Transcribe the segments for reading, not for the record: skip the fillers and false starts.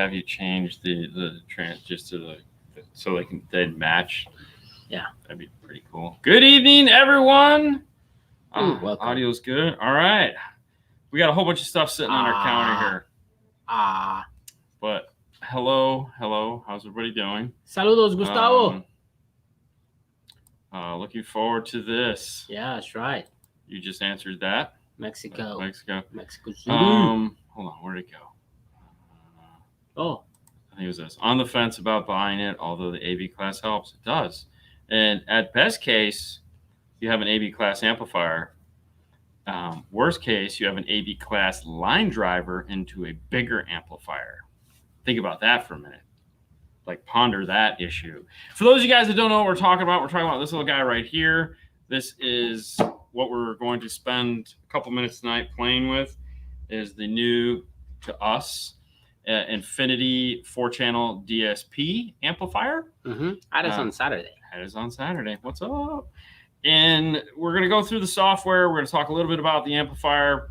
have you change the trans just to the so they can then match. Yeah, that'd be pretty cool. Good evening, everyone. Welcome. Audio's good. All right, we got a whole bunch of stuff sitting on our counter here. But hello. How's everybody doing? Saludos, Gustavo. Looking forward to this. Yeah, that's right. You just answered that. Mexico City. Hold on, where'd it go? I think it was this. On the fence about buying it, although the AB class helps. It does. And at best case, you have an AB class amplifier. Worst case, you have an AB class line driver into a bigger amplifier. Think about that for a minute. Like, ponder that issue. For those of you guys that don't know what we're talking about this little guy right here. This is what we're going to spend a couple minutes tonight playing with. Is the new, to us, Infinity 4-channel DSP amplifier. That is on Saturday. What's up? And we're going to go through the software. We're going to talk a little bit about the amplifier.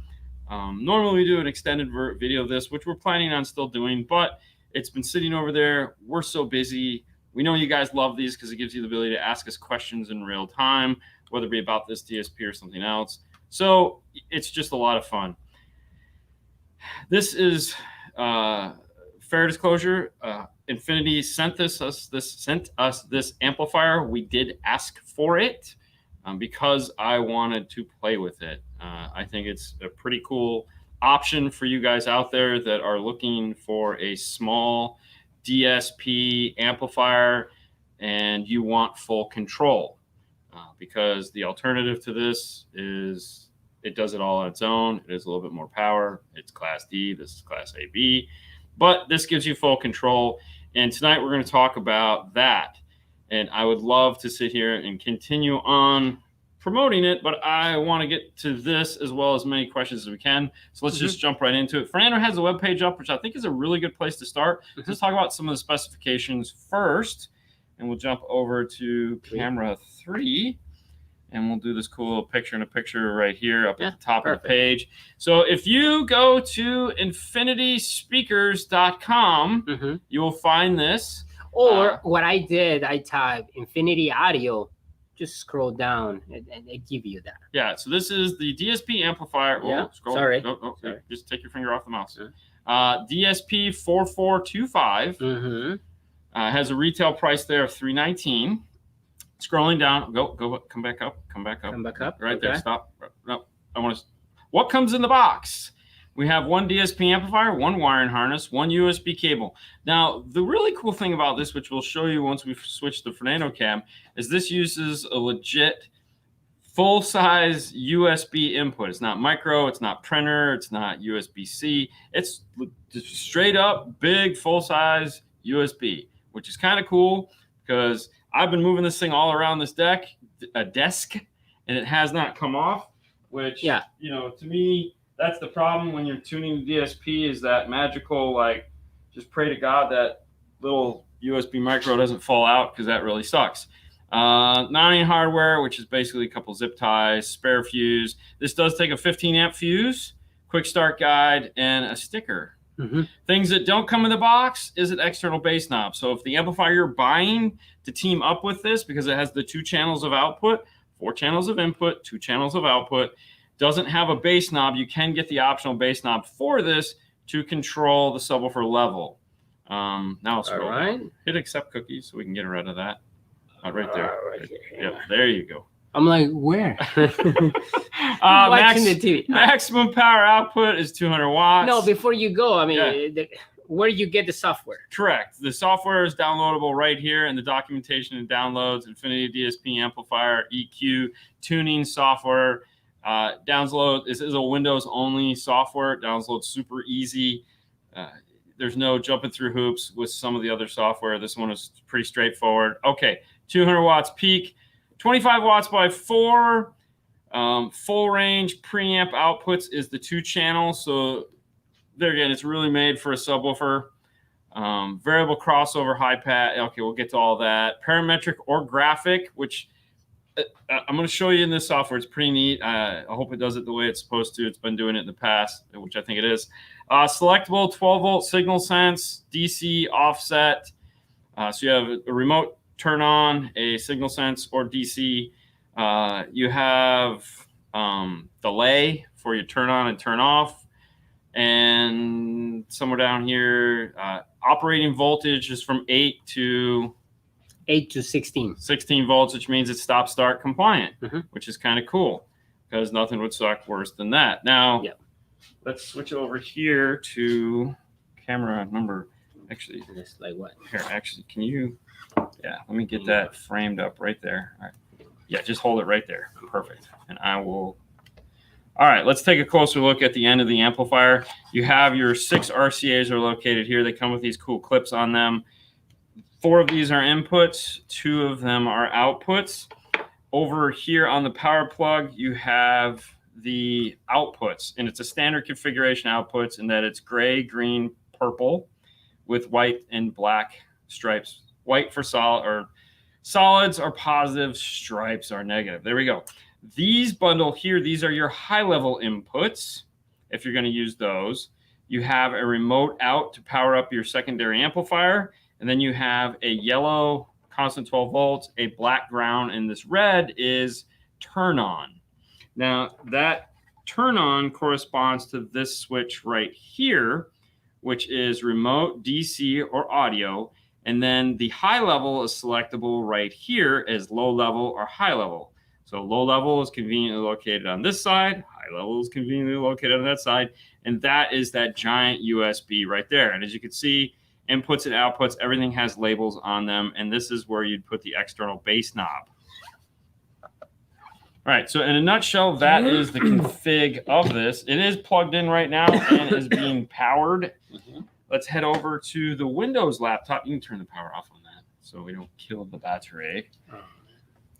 Normally we do an extended video of this, which we're planning on still doing, but it's been sitting over there. We're so busy. We know you guys love these because it gives you the ability to ask us questions in real time, whether it be about this DSP or something else. So it's just a lot of fun. This is fair disclosure. Infinity sent us this amplifier. We did ask for it because I wanted to play with it. I think it's a pretty cool option for you guys out there that are looking for a small DSP amplifier and you want full control, because the alternative to this is it does it all on its own. It is a little bit more power. It's class D. This is class AB, but this gives you full control. And tonight we're going to talk about that. And I would love to sit here and continue on promoting it, but I want to get to this as well as many questions as we can. So let's just jump right into it. Fernando has a webpage up, which I think is a really good place to start. Let's talk about some of the specifications first, and we'll jump over to camera 3, and we'll do this cool picture-in-a-picture right here up at the top of the page. So if you go to infinityspeakers.com, you will find this. Or what I did, I typed Infinity Audio. Just scroll down and they give you that. Yeah, so this is the DSP amplifier. Sorry. Sorry. Just take your finger off the mouse. DSP4425 has a retail price there of $319. Scrolling down, come back up. Right there. Stop. No, I want to. What comes in the box? We have one DSP amplifier, one wiring harness, one USB cable. Now, the really cool thing about this, which we'll show you once we've switched the Fernando cam, is this uses a legit full-size USB input. It's not micro, it's not printer, it's not USB-C. It's just straight up big full-size USB, which is kind of cool because I've been moving this thing all around this desk, and it has not come off, which, you know, to me, that's the problem when you're tuning the DSP, is that magical, like, just pray to God that little USB micro doesn't fall out, because that really sucks. Mounting hardware, which is basically a couple zip ties, spare fuse. This does take a 15 amp fuse, quick start guide, and a sticker. Things that don't come in the box is an external bass knob. So if the amplifier you're buying to team up with this, because it has the 2 channels of output, 4 channels of input, 2 channels of output, doesn't have a bass knob, you can get the optional bass knob for this to control the subwoofer level. Now scroll down. Hit accept cookies so we can get rid of that. Right there. Yep, there you go. I'm like, where? Watching the TV. Maximum power output is 200 watts. No, before you go, I mean, where do you get the software? Correct. The software is downloadable right here in the documentation and downloads. Infinity DSP amplifier, EQ, tuning software. Download. This is a Windows-only software. Download super easy. There's no jumping through hoops with some of the other software. This one is pretty straightforward. Okay, 200 watts peak, 25 watts by 4. Full range preamp outputs is the 2 channels. So there again, it's really made for a subwoofer. Variable crossover high pass. Okay, we'll get to all that. Parametric or graphic, which I'm going to show you in this software. It's pretty neat. I hope it does it the way it's supposed to. It's been doing it in the past, which I think it is. Selectable 12-volt signal sense, DC offset. So you have a remote turn on, a signal sense, or DC. You have delay for your turn on and turn off. And somewhere down here, operating voltage is from 8 to 16. 16 volts, which means it's stop-start compliant, which is kind of cool because nothing would suck worse than that. Now, let's switch over here to camera number. Actually, like what? Here, actually, can you? Yeah, let me get that framed up right there. All right. Yeah, just hold it right there. Perfect. And I will. All right, let's take a closer look at the end of the amplifier. You have your 6 RCAs are located here. They come with these cool clips on them. 4 of these are inputs, 2 of them are outputs. Over here on the power plug, you have the outputs, and it's a standard configuration outputs in that it's gray, green, purple with white and black stripes. White for solids are positive, stripes are negative. There we go. These bundle here, these are your high-level inputs. If you're going to use those, you have a remote out to power up your secondary amplifier. And then you have a yellow constant 12 volts, a black ground, and this red is turn on. Now that turn on corresponds to this switch right here, which is remote, DC, or audio. And then the high level is selectable right here as low level or high level. So low level is conveniently located on this side, high level is conveniently located on that side. And that is that giant USB right there. And as you can see, inputs and outputs, everything has labels on them. And this is where you'd put the external bass knob. All right, so in a nutshell, that is the config of this. It is plugged in right now and is being powered. Let's head over to the Windows laptop. You can turn the power off on that so we don't kill the battery.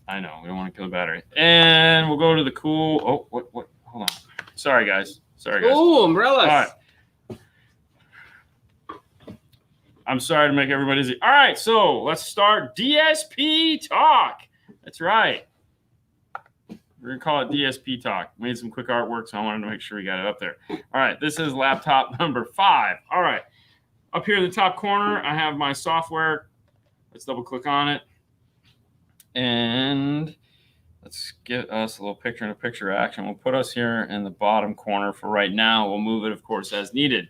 I know, we don't want to kill the battery. And we'll go to the cool, what, hold on. Sorry, guys. Oh, umbrellas. All right. I'm sorry to make everybody dizzy. All right, so let's start DSP talk. That's right. We're going to call it DSP talk. Made some quick artwork, so I wanted to make sure we got it up there. All right, this is laptop number 5. All right, up here in the top corner, I have my software. Let's double click on it. And let's get us a little picture-in-a-picture action. We'll put us here in the bottom corner for right now. We'll move it, of course, as needed.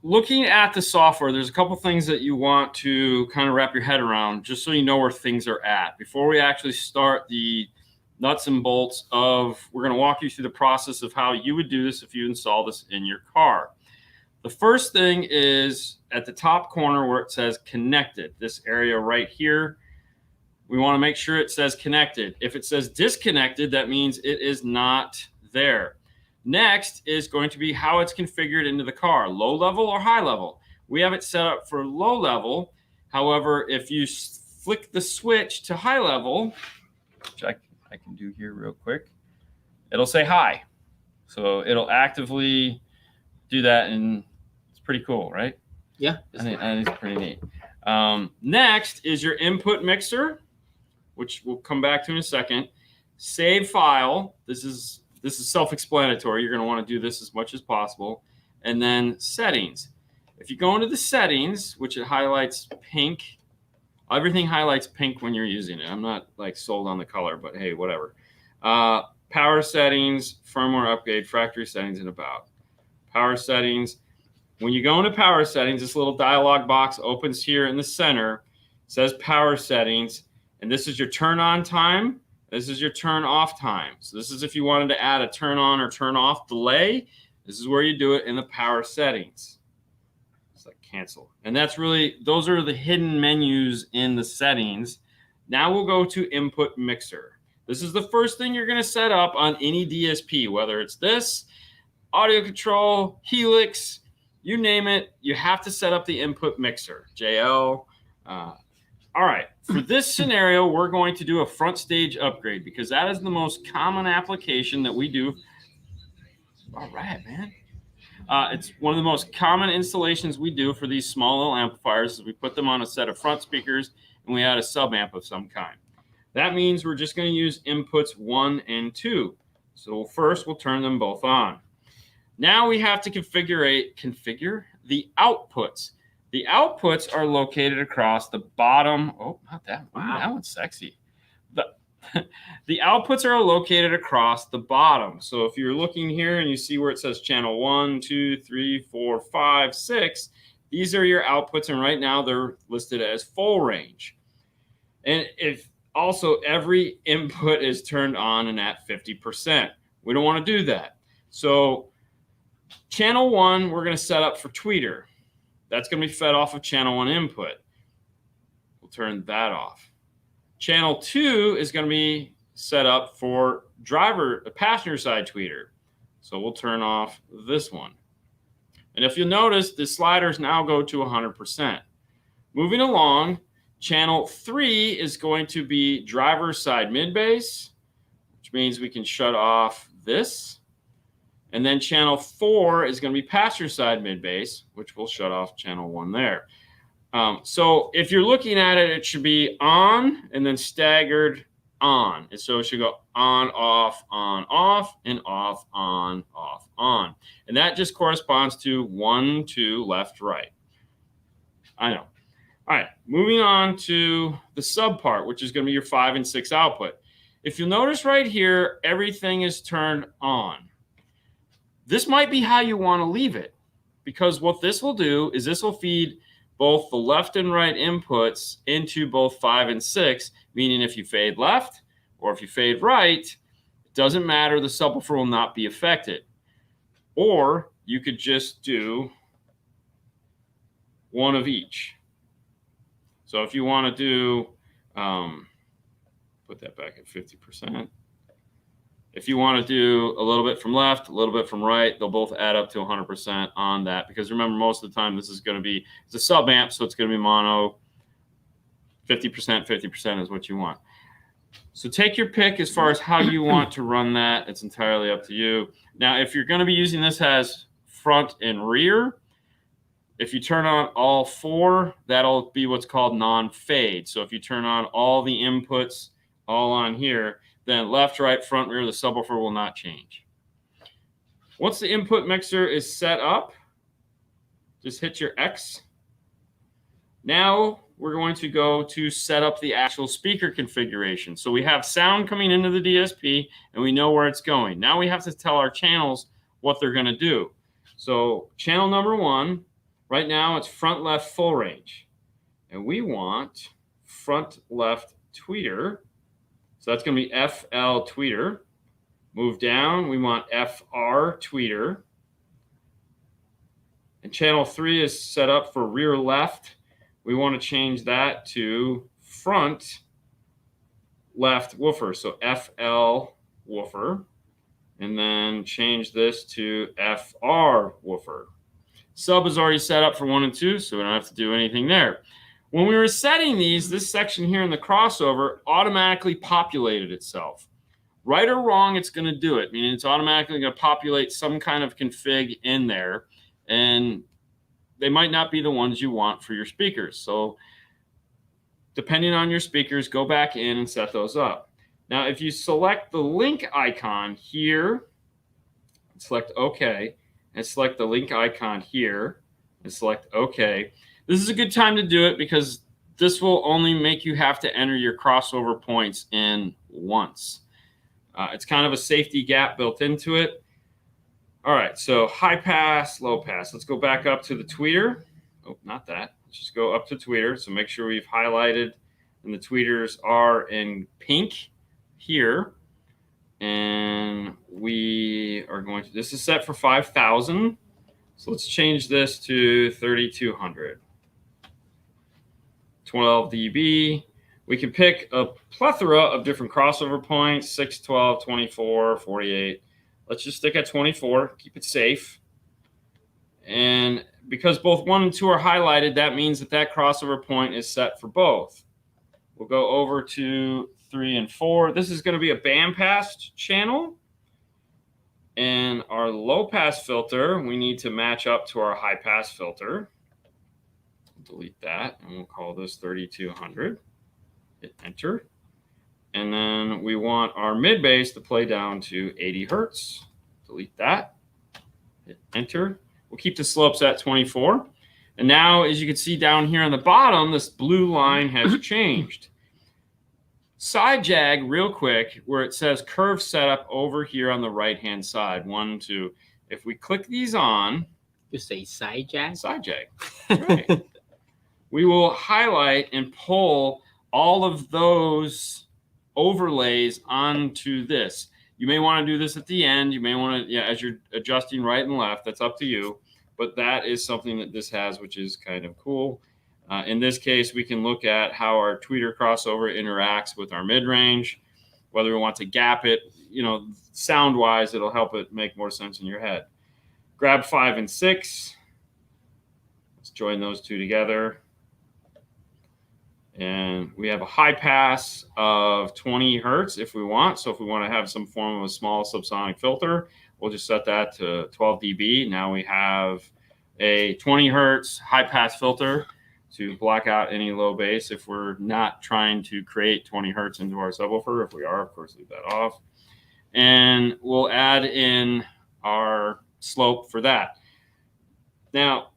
Looking at the software, there's a couple things that you want to kind of wrap your head around just so you know where things are at. Before we actually start the nuts and bolts of, we're going to walk you through the process of how you would do this if you install this in your car. The first thing is at the top corner where it says connected, this area right here. We want to make sure it says connected. If it says disconnected, that means it is not there. Next is going to be how it's configured into the car, low level or high level. We have it set up for low level. However, if you flick the switch to high level, which I can do here real quick, it'll say high. So it'll actively do that, and it's pretty cool, right? Yeah. I think it's pretty neat. Next is your input mixer, which we'll come back to in a second. Save file. This is self-explanatory. You're going to want to do this as much as possible. And then settings. If you go into the settings, which it highlights pink, everything highlights pink when you're using it. I'm not like sold on the color, but hey, whatever. Power settings, firmware upgrade, factory settings, and about. Power settings. When you go into power settings, this little dialog box opens here in the center. It says power settings, and this is your turn on time. This is your turn off time. So this is if you wanted to add a turn on or turn off delay. This is where you do it in the power settings. It's like cancel. And that's really, those are the hidden menus in the settings. Now we'll go to input mixer. This is the first thing you're going to set up on any DSP, whether it's this, audio control, Helix, you name it, you have to set up the input mixer, JL. All right, for this scenario, we're going to do a front stage upgrade because that is the most common application that we do. All right, man. It's one of the most common installations we do for these small little amplifiers is we put them on a set of front speakers and we add a sub amp of some kind. That means we're just going to use inputs 1 and 2. So first, we'll turn them both on. Now we have to configure the outputs. The outputs are located across the bottom. Oh, not that one. Wow. That one's sexy. The outputs are located across the bottom. So if you're looking here and you see where it says channel 1, 2, 3, 4, 5, 6, these are your outputs. And right now they're listed as full range. And if also every input is turned on and at 50%. We don't want to do that. So channel 1, we're going to set up for tweeter. That's going to be fed off of channel 1 input. We'll turn that off. Channel 2 is going to be set up for passenger side tweeter. So we'll turn off this one. And if you'll notice, the sliders now go to 100%. Moving along, channel 3 is going to be driver side mid bass, which means we can shut off this. And then channel 4 is going to be passenger side mid bass, which will shut off channel 1 there. So if you're looking at it, it should be on and then staggered on. And so it should go on, off, and off, on. And that just corresponds to 1, 2, left, right. I know. All right, moving on to the sub part, which is going to be your 5 and 6 output. If you'll notice right here, everything is turned on. This might be how you want to leave it, because what this will do is this will feed both the left and right inputs into both 5 and 6, meaning if you fade left or if you fade right, it doesn't matter, the subwoofer will not be affected. Or you could just do one of each. So if you want to do, put that back at 50%. If you want to do a little bit from left, a little bit from right, they'll both add up to 100% on that. Because remember, most of the time, this is going to be, it's a sub amp, so it's going to be mono. 50% is what you want. So take your pick as far as how you want to run that. It's entirely up to you. Now, if you're going to be using this as front and rear, if you turn on all 4, that'll be what's called non-fade. So if you turn on all the inputs all on here, then left, right, front, rear, the subwoofer will not change. Once the input mixer is set up, just hit your X. Now we're going to go to set up the actual speaker configuration. So we have sound coming into the DSP and we know where it's going. Now we have to tell our channels what they're going to do. So channel number 1, right now it's front left full range. And we want front left tweeter. So that's going to be FL tweeter. Move down, we want FR tweeter. And channel 3 is set up for rear left. We want to change that to front left woofer. So FL woofer. And then change this to FR woofer. Sub is already set up for 1 and 2, so we don't have to do anything there. When we were setting these, this section here in the crossover automatically populated itself. Right or wrong, it's going to do it, meaning it's automatically going to populate some kind of config in there, and they might not be the ones you want for your speakers. So depending on your speakers, go back in and set those up. Now, if you select the link icon here, select OK, and select the link icon here, and select OK, this is a good time to do it because this will only make you have to enter your crossover points in once. It's kind of a safety gap built into it. All right, so high pass, low pass. Let's go back up to the tweeter. Oh, not that. Let's just go up to tweeter. So make sure we've highlighted and the tweeters are in pink here. And we are going to, this is set for 5,000. So let's change this to 3,200. 12 dB. We can pick a plethora of different crossover points, 6, 12, 24, 48. Let's just stick at 24, keep it safe. And because both 1 and 2 are highlighted, that means that that crossover point is set for both. We'll go over to 3 and 4. This is going to be a bandpass channel. And our low pass filter, we need to match up to our high pass filter. Delete that, and we'll call this 3,200. Hit enter. And then we want our mid bass to play down to 80 hertz. Delete that. Hit enter. We'll keep the slopes at 24. And now, as you can see down here on the bottom, this blue line has changed. Side jag real quick, where it says curve setup over here on the right-hand side. 1, 2. If we click these on. You say side jag? Side jag. Right. We will highlight and pull all of those overlays onto this. You may want to do this at the end. You may want to, yeah, as you're adjusting right and left, that's up to you. But that is something that this has, which is kind of cool. In this case, we can look at how our tweeter crossover interacts with our mid-range, whether we want to gap it, you know, sound-wise, it'll help it make more sense in your head. Grab 5 and 6. Let's join those two together. And we have a high pass of 20 hertz if we want. So if we want to have some form of a small subsonic filter, we'll just set that to 12 dB. Now we have a 20 hertz high pass filter to block out any low bass if we're not trying to create 20 hertz into our subwoofer. If we are, of course, leave that off. And we'll add in our slope for that. Now,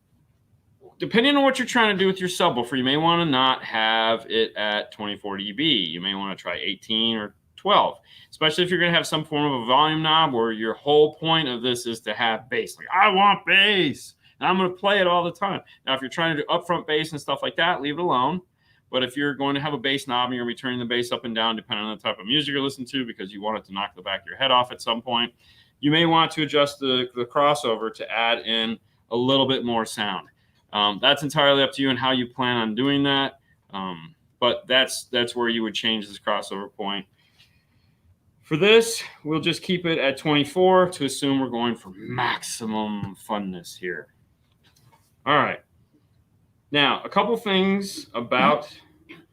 depending on what you're trying to do with your subwoofer, you may want to not have it at 24 dB. You may want to try 18 or 12, especially if you're going to have some form of a volume knob where your whole point of this is to have bass. Like, I want bass, and I'm going to play it all the time. Now, if you're trying to do upfront bass and stuff like that, leave it alone. But if you're going to have a bass knob and you're going to be turning the bass up and down depending on the type of music you're listening to because you want it to knock the back of your head off at some point, you may want to adjust the crossover to add in a little bit more sound. That's entirely up to you and how you plan on doing that. But that's where you would change this crossover point. For this, we'll just keep it at 24 to assume we're going for maximum funness here. All right. Now, a couple things about,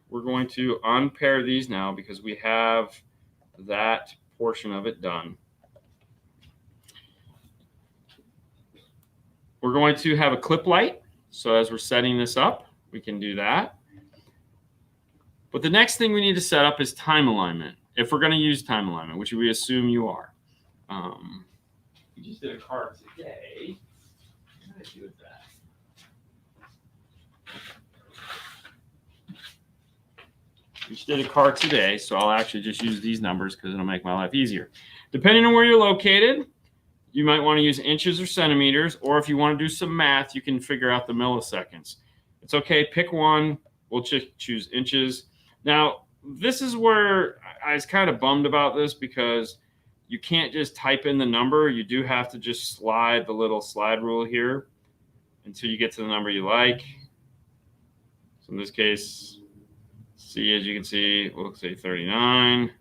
we're going to unpair these now because we have that portion of it done. We're going to have a clip light. So as we're setting this up, we can do that. But the next thing we need to set up is time alignment. If we're going to use time alignment, which we assume you are. We just did a card today. What did I do with that? We just did a card today, so I'll actually just use these numbers because it'll make my life easier. Depending on where you're located, you might want to use inches or centimeters, or if you want to do some math, you can figure out the milliseconds. It's okay, pick one. We'll choose inches. Now, this is where I was kind of bummed about this because you can't just type in the number. You do have to just slide the little slide rule here until you get to the number you like. So in this case, C, as you can see, we'll say 39.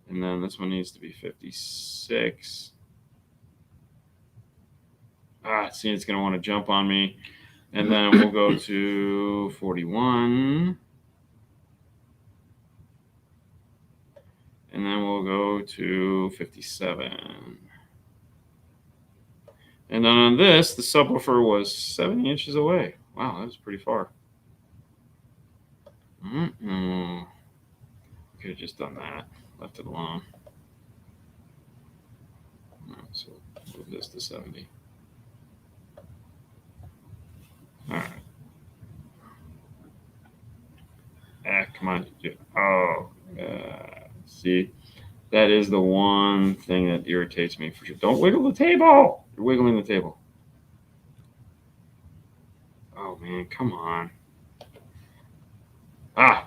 And then this one needs to be 56. See, it's going to want to jump on me. And then we'll go to 41. And then we'll go to 57. And then on this, the subwoofer was 70 inches away. Wow, that was pretty far. Could have just done that, left it alone. So move this to 70. All right. Come on. Oh, see, that is the one thing that irritates me for sure. Don't wiggle the table. You're wiggling the table. Oh, man, come on.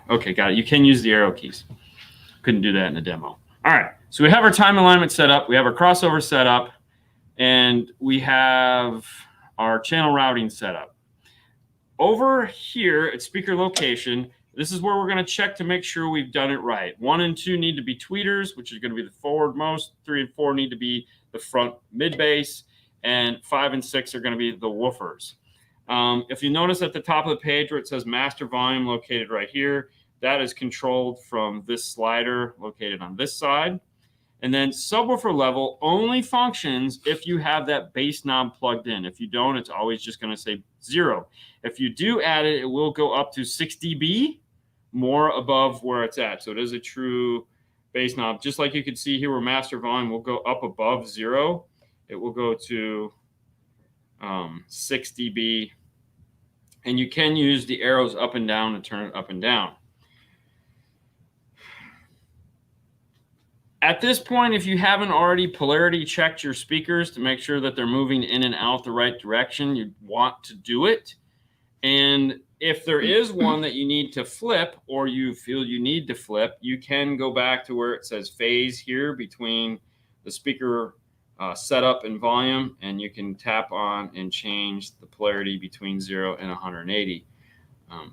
Okay, got it. You can use the arrow keys. Couldn't do that in the demo. All right, so we have our time alignment set up. We have our crossover set up. And we have our channel routing set up. Over here at speaker location, this is where we're going to check to make sure we've done it right. 1 and 2 need to be tweeters, which is going to be the forwardmost. 3 and 4 need to be the front mid bass. And 5 and 6 are going to be the woofers. If you notice at the top of the page where it says master volume located right here, that is controlled from this slider located on this side. And then subwoofer level only functions if you have that bass knob plugged in. If you don't, it's always just going to say 0. If you do add it, it will go up to 6 dB more above where it's at. So it is a true bass knob. Just like you can see here where master volume will go up above 0. It will go to, 6 dB. And you can use the arrows up and down to turn it up and down. At this point, if you haven't already polarity checked your speakers to make sure that they're moving in and out the right direction, you'd want to do it. And if there is one that you need to flip, or you feel you need to flip, you can go back to where it says phase here between the speaker setup and volume, and you can tap on and change the polarity between 0 and 180.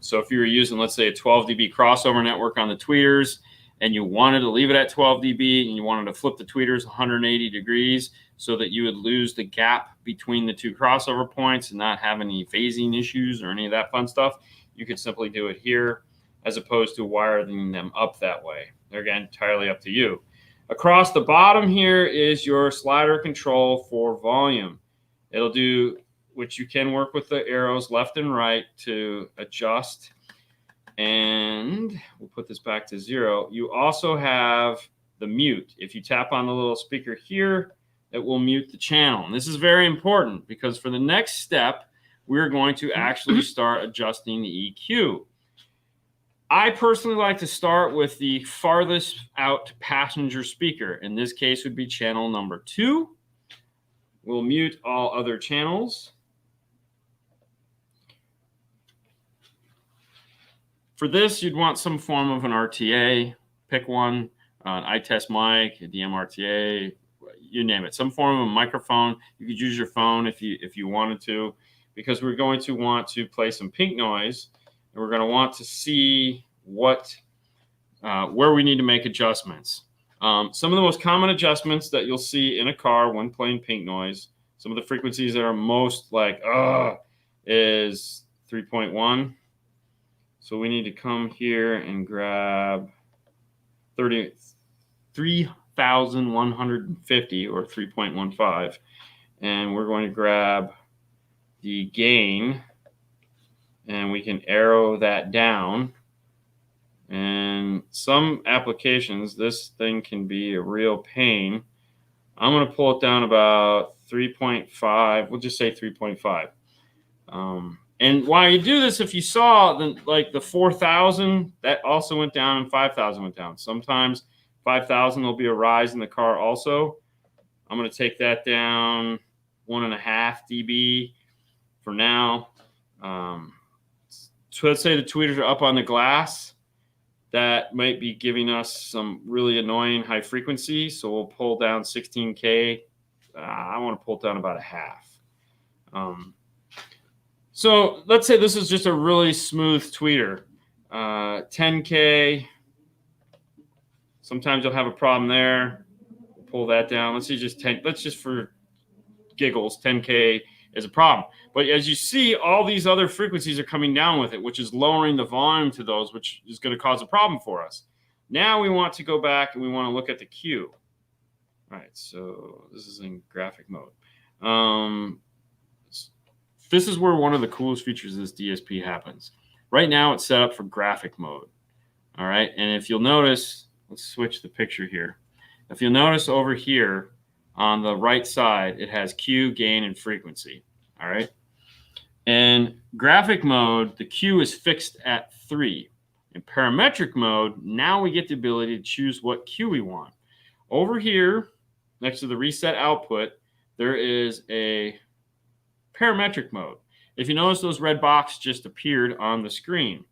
So if you were using, let's say, a 12 dB crossover network on the tweeters, and you wanted to leave it at 12 dB, and you wanted to flip the tweeters 180 degrees so that you would lose the gap between the two crossover points and not have any phasing issues or any of that fun stuff, you could simply do it here as opposed to wiring them up that way. They're, again, entirely up to you. Across the bottom here is your slider control for volume. It'll do, which you can work with the arrows left and right to adjust. And we'll put this back to 0. You also have the mute. If you tap on the little speaker here, it will mute the channel. And this is very important because for the next step, we're going to actually start adjusting the EQ. I personally like to start with the farthest out passenger speaker. In this case would be channel number 2. We'll mute all other channels. For this, you'd want some form of an RTA. Pick one, an iTest mic, a DMRTA, you name it. Some form of a microphone. You could use your phone if you wanted to, because we're going to want to play some pink noise, and we're going to want to see what where we need to make adjustments. Some of the most common adjustments that you'll see in a car when playing pink noise, some of the frequencies that are most like, is 3.1. So we need to come here and grab 3,150 or 3.15. And we're going to grab the gain, and we can arrow that down. And some applications, this thing can be a real pain. I'm going to pull it down about 3.5. We'll just say 3.5. And while you do this, if you saw the 4,000, that also went down, and 5,000 went down. Sometimes 5,000 will be a rise in the car also. I'm going to take that down 1.5 dB for now. So let's say the tweeters are up on the glass. That might be giving us some really annoying high frequency. So we'll pull down 16K. I want to pull it down about 1/2. So let's say this is just a really smooth tweeter. 10K. Sometimes you'll have a problem there. We'll pull that down. Let's see, just 10. Let's just for giggles, 10K is a problem. But as you see, all these other frequencies are coming down with it, which is lowering the volume to those, which is going to cause a problem for us. Now we want to go back and we want to look at the Q. All right, so this is in graphic mode. This is where one of the coolest features of this DSP happens. Right now it's set up for graphic mode. All right, and if you'll notice, let's switch the picture here. If you'll notice over here on the right side, it has Q, gain, and frequency. All right. In graphic mode, the Q is fixed at 3. In parametric mode, now we get the ability to choose what Q we want. Over here, next to the reset output, there is a parametric mode. If you notice, those red boxes just appeared on the screen.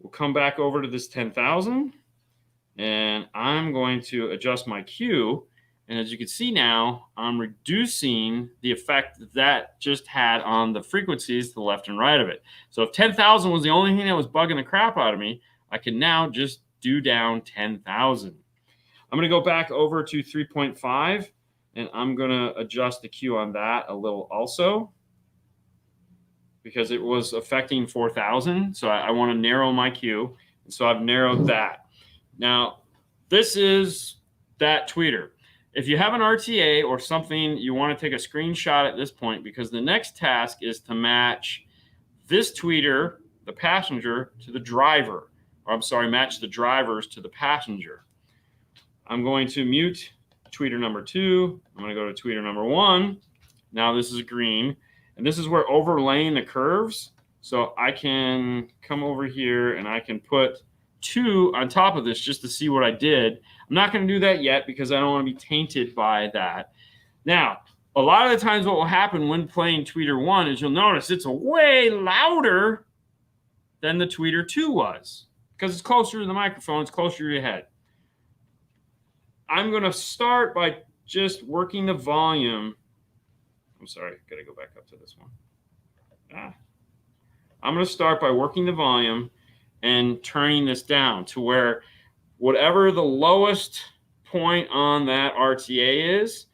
We'll come back over to this 10,000, and I'm going to adjust my Q. And as you can see now, I'm reducing the effect that just had on the frequencies to the left and right of it. So if 10,000 was the only thing that was bugging the crap out of me, I can now just do down 10,000. I'm going to go back over to 3.5, and I'm going to adjust the Q on that a little also, because it was affecting 4,000. So I want to narrow my Q. And so I've narrowed that. Now, this is that tweeter. If you have an RTA or something, you want to take a screenshot at this point, because the next task is to match this tweeter, the passenger, to the driver. Or I'm sorry, match the drivers to the passenger. I'm going to mute tweeter number 2. I'm going to go to tweeter number 1. Now this is green. And this is where overlaying the curves. So I can come over here and I can put 2 on top of this just to see what I did. I'm not going to do that yet because I don't want to be tainted by that. Now, a lot of the times what will happen when playing tweeter 1 is you'll notice it's way louder than the tweeter 2 was because it's closer to the microphone, it's closer to your head. I'm going to start by just working the volume. I'm sorry, got to go back up to this one. I'm going to start by working the volume and turning this down to where whatever the lowest point on that RTA is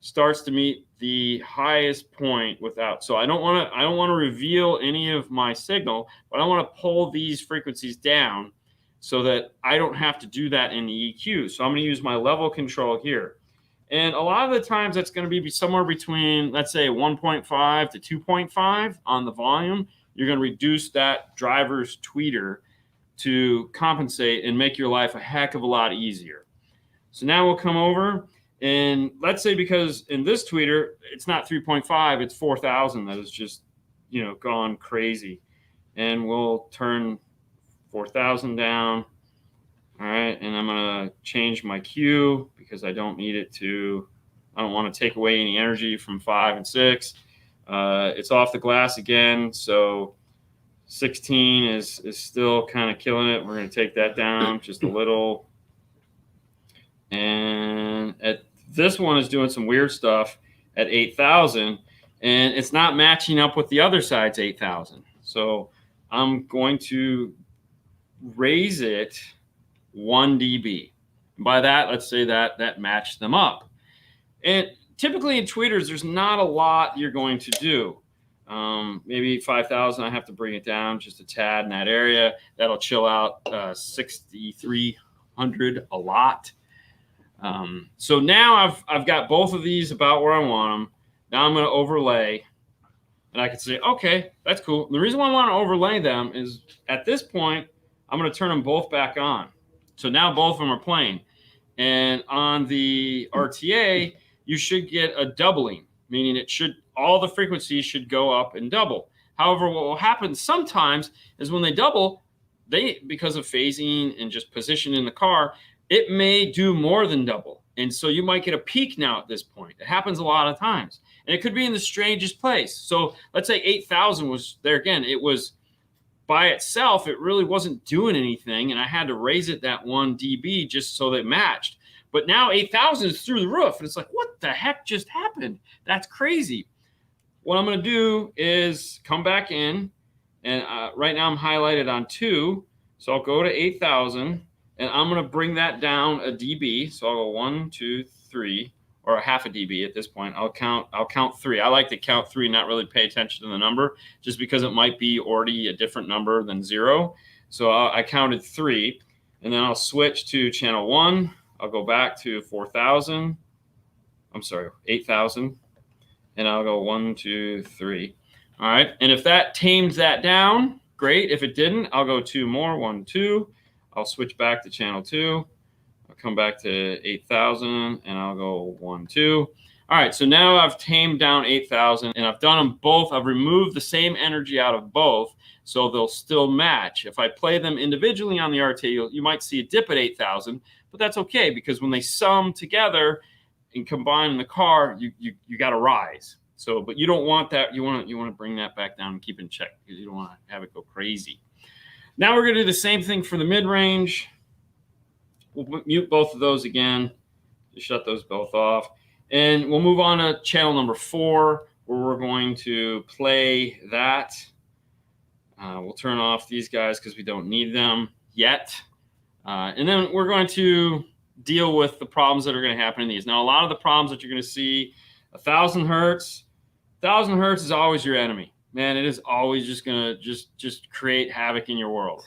starts to meet the highest point without. So I don't want to reveal any of my signal, but I want to pull these frequencies down so that I don't have to do that in the EQ. So I'm going to use my level control here. And a lot of the times that's going to be somewhere between, let's say, 1.5 to 2.5 on the volume. You're going to reduce that driver's tweeter to compensate and make your life a heck of a lot easier. So now we'll come over and let's say, because in this tweeter, it's not 3.5, it's 4,000 that is just, gone crazy. And we'll turn 4,000 down. All right, and I'm going to change my Q because I don't need it to, I don't want to take away any energy from 5 and 6. It's off the glass again, so 16 is still kind of killing it. We're going to take that down just a little. And this one is doing some weird stuff at 8,000, and it's not matching up with the other side's 8,000. So I'm going to raise it 1 dB. And by that, let's say that matched them up. And typically in tweeters, there's not a lot you're going to do. Maybe 5,000, I have to bring it down just a tad in that area. That'll chill out 6,300 a lot. So now I've got both of these about where I want them. Now I'm going to overlay. And I can say, okay, that's cool. The reason why I want to overlay them is at this point, I'm going to turn them both back on. So now both of them are playing. And on the RTA, you should get a doubling, meaning all the frequencies should go up and double. However, what will happen sometimes is when they double, because of phasing and just position in the car, it may do more than double. And so you might get a peak now at this point. It happens a lot of times. And it could be in the strangest place. So let's say 8,000 was there again. It was by itself, it really wasn't doing anything. And I had to raise it that 1 dB just so they matched. But now 8,000 is through the roof. And it's like, what the heck just happened? That's crazy. What I'm going to do is come back in. And right now I'm highlighted on 2. So I'll go to 8,000. And I'm going to bring that down a dB. So I'll go 1, 2, 3, or a half a dB at this point. I'll count 3. I like to count 3, not really pay attention to the number, just because it might be already a different number than 0. So I counted 3, and then I'll switch to channel 1. I'll go back to 4,000. I'm sorry, 8,000, and I'll go 1, 2, 3. All right, and if that tames that down, great. If it didn't, I'll go 2 more, 1, 2. I'll switch back to channel 2. I'll come back to 8,000 and I'll go 1, 2. All right, so now I've tamed down 8,000 and I've done them both. I've removed the same energy out of both so they'll still match. If I play them individually on the RTA, you might see a dip at 8,000, but that's okay because when they sum together and combine in the car, you got to rise. So, but you don't want that. You want to bring that back down and keep it in check because you don't want to have it go crazy. Now we're going to do the same thing for the mid-range. We'll mute both of those again. Just shut those both off. And we'll move on to channel number 4, where we're going to play that. We'll turn off these guys because we don't need them yet. And then we're going to deal with the problems that are going to happen in these. Now, a lot of the problems that you're going to see, 1,000 hertz. 1,000 hertz is always your enemy. Man, it is always just gonna just create havoc in your world.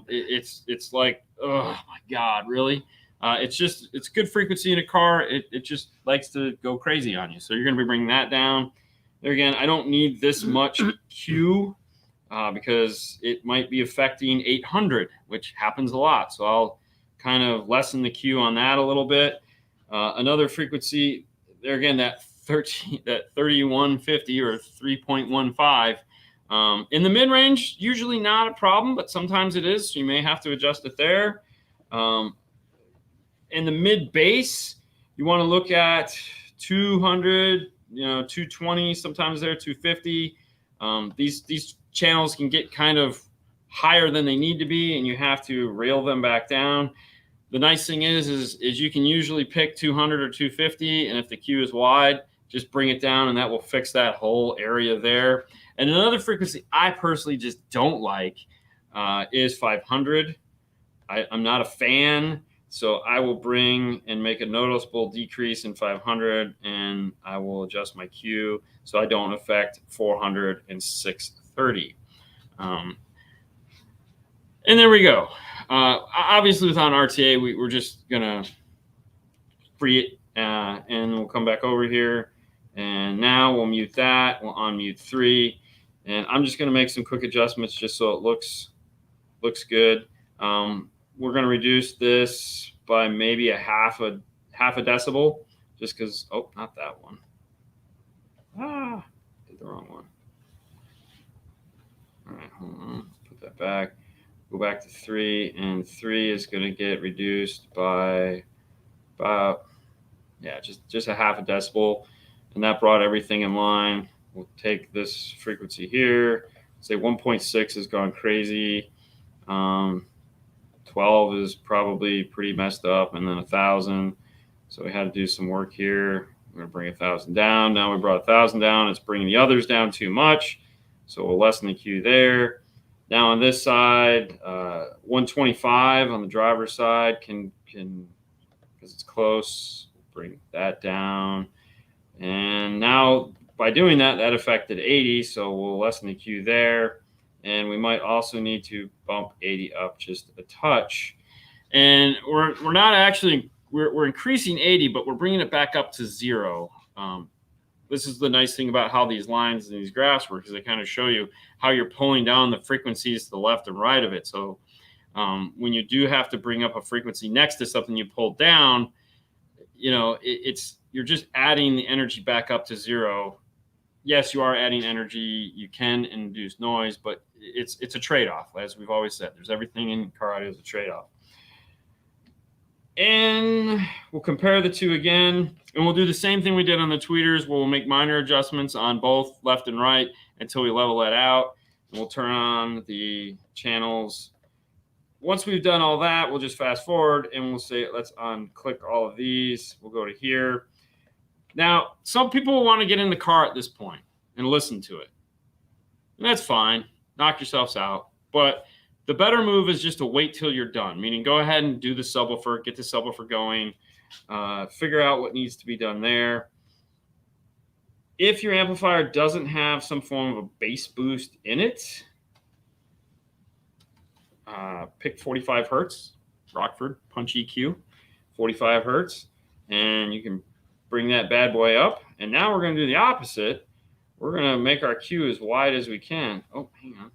It's like, oh my God, really? It's good frequency in a car. It just likes to go crazy on you. So you're gonna be bringing that down. There again, I don't need this much Q because it might be affecting 800, which happens a lot. So I'll kind of lessen the Q on that a little bit. Another frequency there again, that 3150 or 3.15. In the mid-range, usually not a problem, but sometimes it is. So you may have to adjust it there. In the mid-bass, you want to look at 200, 220, sometimes there, 250. These channels can get kind of higher than they need to be, and you have to rail them back down. The nice thing is you can usually pick 200 or 250, and if the Q is wide, just bring it down, and that will fix that whole area there. And another frequency I personally just don't like is 500. I'm not a fan, so I will bring and make a noticeable decrease in 500, and I will adjust my Q so I don't affect 400 and 630. And there we go. Obviously, without RTA, we're just going to free it, and we'll come back over here. And now we'll mute that. We'll unmute 3. And I'm just going to make some quick adjustments just so it looks good. We're going to reduce this by maybe a half a decibel, just because, oh, not that one. Did the wrong one. All right, hold on. Put that back. Go back to 3, and 3 is going to get reduced by about, just a half a decibel. And that brought everything in line. We'll take this frequency here. Say 1.6 has gone crazy. 12 is probably pretty messed up, and then 1,000. So we had to do some work here. We're going to bring 1,000 down. Now we brought 1,000 down. It's bringing the others down too much. So we'll lessen the Q there. Now on this side, 125 on the driver's side can because it's close, bring that down. And now by doing that, that affected 80. So we'll lessen the Q there. And we might also need to bump 80 up just a touch. And we're not actually, we're increasing 80, but we're bringing it back up to 0. This is the nice thing about how these lines and these graphs work, because they kind of show you how you're pulling down the frequencies to the left and right of it. So when you do have to bring up a frequency next to something you pulled down, you're just adding the energy back up to 0. Yes, you are adding energy. You can induce noise, but it's a trade-off, as we've always said. There's everything in car audio is a trade-off. And we'll compare the two again, and we'll do the same thing we did on the tweeters. We'll make minor adjustments on both left and right until we level that out. And we'll turn on the channels. Once we've done all that, we'll just fast forward, and we'll say, let's unclick all of these. We'll go to here. Now, some people will want to get in the car at this point and listen to it. And that's fine. Knock yourselves out. But the better move is just to wait till you're done, meaning go ahead and do the subwoofer, get the subwoofer going, figure out what needs to be done there. If your amplifier doesn't have some form of a bass boost in it, pick 45 hertz, Rockford Punch EQ, 45 hertz, and you can bring that bad boy up. And now we're going to do the opposite. We're going to make our Q as wide as we can. Oh, hang on.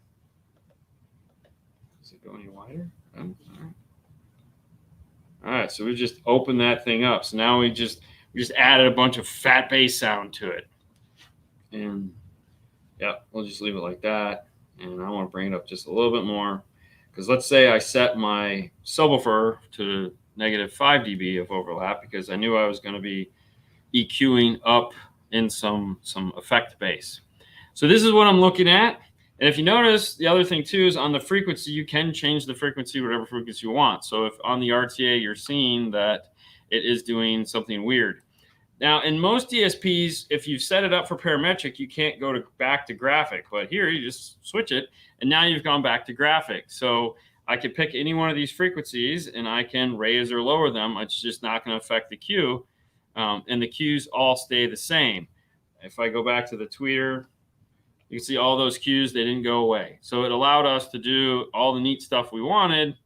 Does it go any wider? Oh, all right, so we just opened that thing up. So now we just added a bunch of fat bass sound to it. And yeah, we'll just leave it like that. And I want to bring it up just a little bit more, because let's say I set my subwoofer to -5 dB of overlap, because I knew I was going to be EQing up in some effect bass. So this is what I'm looking at. And if you notice, the other thing too is on the frequency, you can change the frequency, whatever frequency you want. So if on the RTA, you're seeing that it is doing something weird. Now, in most DSPs, if you've set it up for parametric, you can't go back to graphic. But here, you just switch it, and now you've gone back to graphic. So I could pick any one of these frequencies, and I can raise or lower them. It's just not going to affect the Q. And the Qs all stay the same. If I go back to the tweeter, you can see all those Qs, they didn't go away. So it allowed us to do all the neat stuff we wanted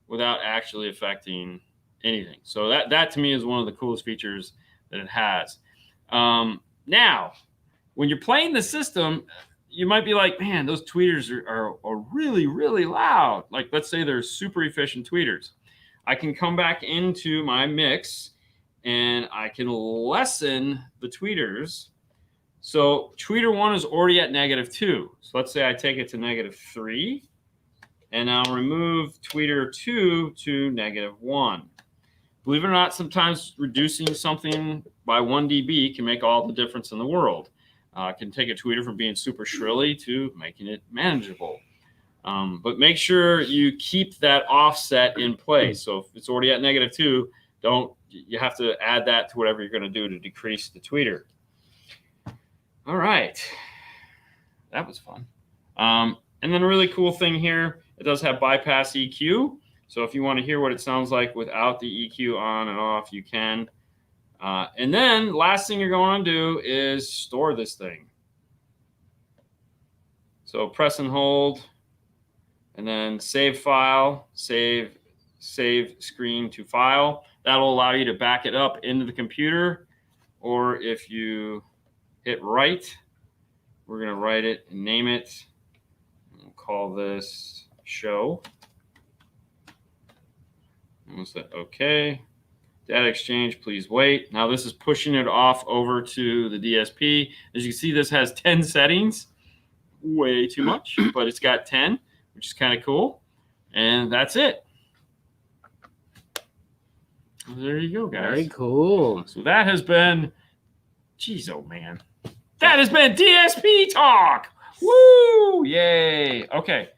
without actually affecting anything. So that to me is one of the coolest features that it has. Now, when you're playing the system, you might be like, man, those tweeters are really, really loud. Like, let's say they're super efficient tweeters. I can come back into my mix, and I can lessen the tweeters. So tweeter 1 is already at -2. So let's say I take it to -3, and I'll remove tweeter 2 to -1. Believe it or not, sometimes reducing something by 1 dB can make all the difference in the world. Can take a tweeter from being super shrilly to making it manageable. But make sure you keep that offset in place. So if it's already at -2, you have to add that to whatever you're going to do to decrease the tweeter. All right. That was fun. And then a really cool thing here, it does have bypass EQ. So if you want to hear what it sounds like without the EQ on and off, you can. And then last thing you're going to do is store this thing. So press and hold, and then save file, save screen to file. That'll allow you to back it up into the computer. Or if you hit write, we're going to write it and name it. We'll call this show. And we'll say OK. Data exchange, please wait. Now this is pushing it off over to the DSP. As you can see, this has 10 settings. Way too much, but it's got 10, which is kind of cool. And that's it. There you go, guys. Very cool. So that has been, geez, oh man. That has been DSP Talk. Woo! Yay. Okay.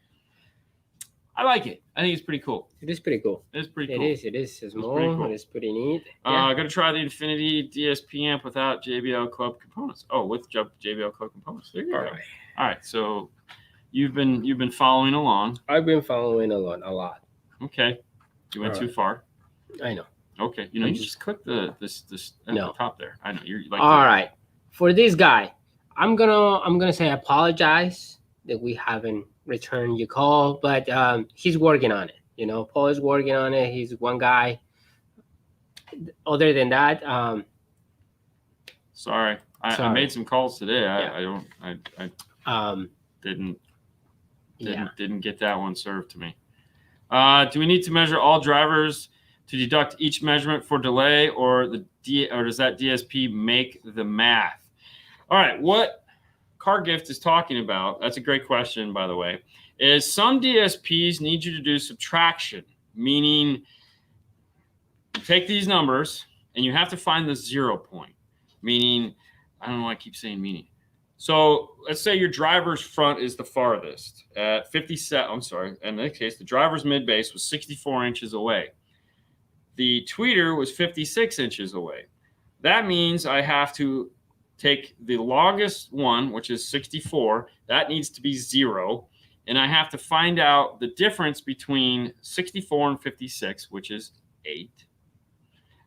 I like it. I think it's pretty cool. It is pretty cool. It's pretty cool. It is small. Cool. It's pretty neat. I'm going to try the Infinity DSP amp without JBL Club components. Oh, with JBL Club components. There you go. All right. So you've been following along. I've been following along a lot. Okay. You went too far. I know. Okay. You just click this at the top there. I know you're like. All right. For this guy, I'm gonna say I apologize that we haven't returned your call, but he's working on it. You know, Paul is working on it. He's one guy. Other than that, sorry. I made some calls today. I didn't get that one served to me. Do we need to measure all drivers to deduct each measurement for delay, or does that DSP make the math? All right, what CarGift is talking about, that's a great question, by the way, is some DSPs need you to do subtraction, meaning you take these numbers and you have to find the 0 point, meaning, I don't know why I keep saying meaning. So let's say your driver's front is the farthest at 57. I'm sorry. In this case, the driver's mid base was 64 inches away. The tweeter was 56 inches away. That means I have to take the longest one, which is 64. That needs to be 0. And I have to find out the difference between 64 and 56, which is 8.